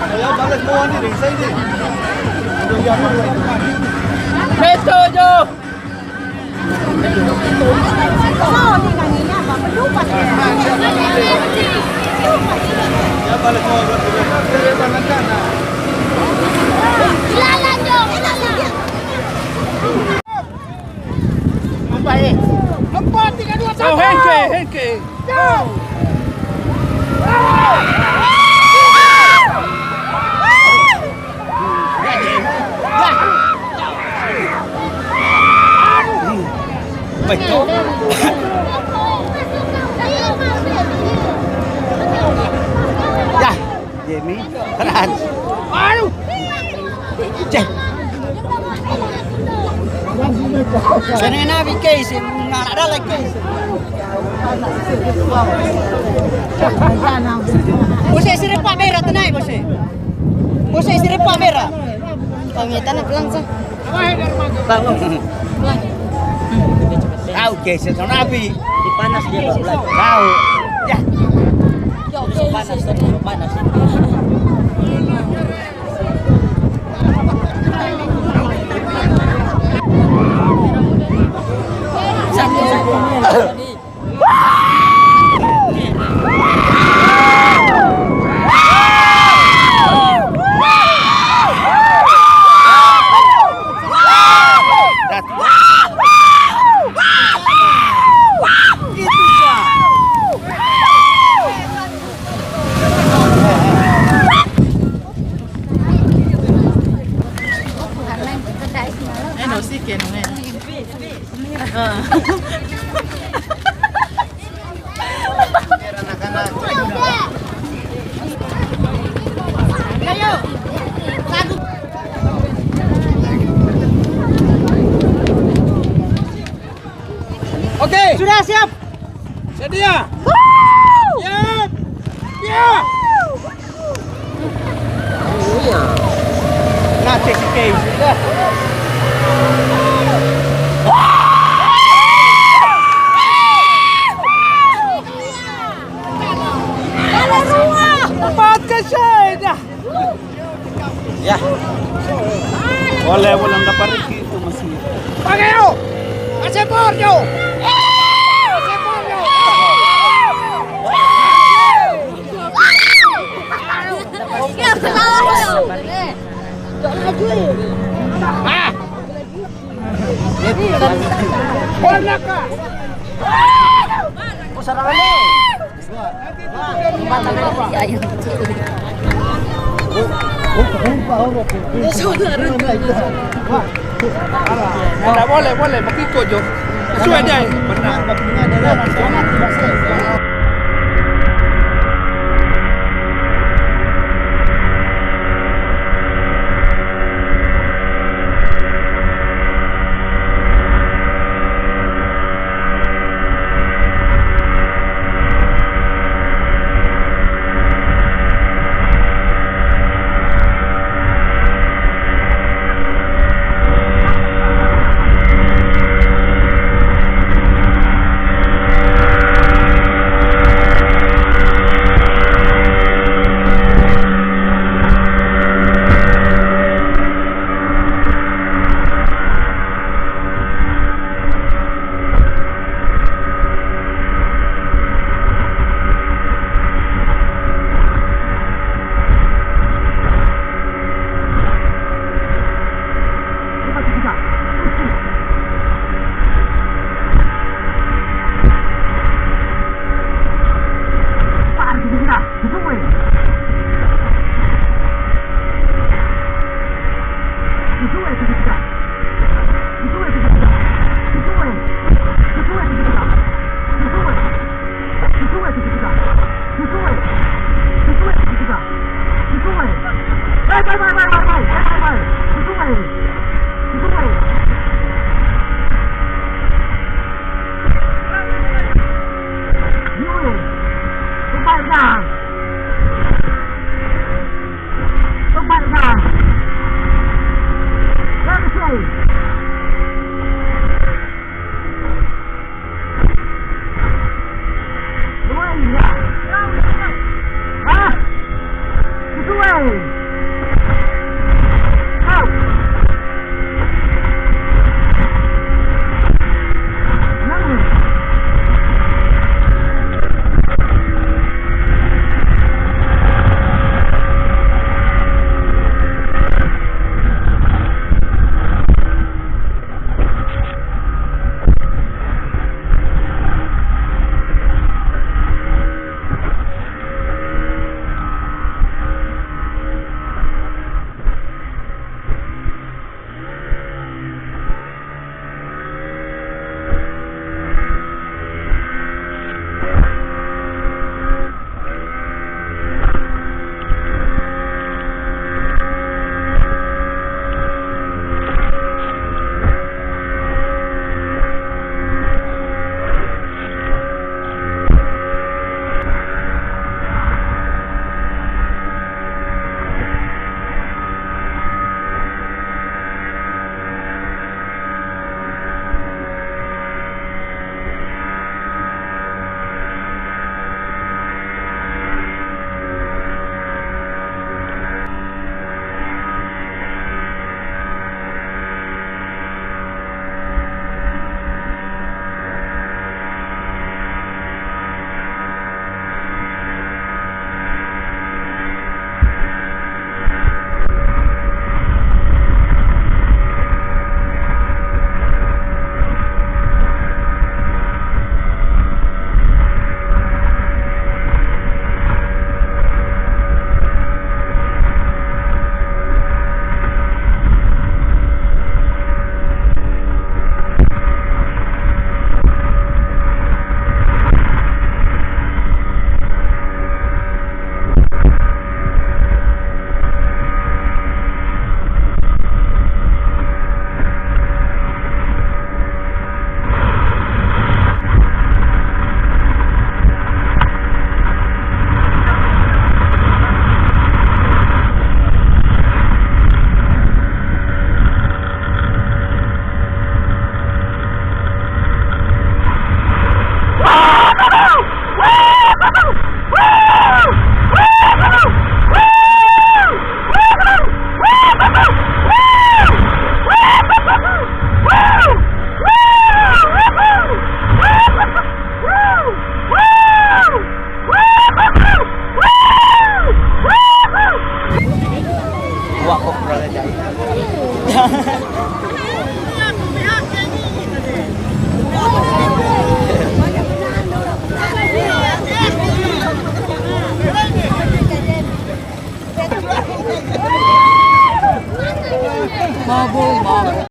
Ayaw, balik mo ni rin sa'yo din. Beto yo. Ya balik mo. Pero balangkan na. Kilala nyo! Ang bae. Ang pati ka doon sa Oh, Henke. Beto. Ya, Jamie. Tanan. Ano? Cek. Sana na case, ada like case. Bose sire pamera tanay bose. Bose sire pamera. Pamitan na lang sa. Tahu case sa nabi. Dipanas dia Pak. Tahu. Ya. Panas. Oke. Sudah siap. Sedia. Siap. Ya. Nah, cek si case. Dah. Empat kasi dah. Ya. Boleh dapat itu masih. Pakai yo. Kasih bor yo. Bola ka. Pusara ni. Boleh, makikot yo. Sesuai dia. Benar. Mabong.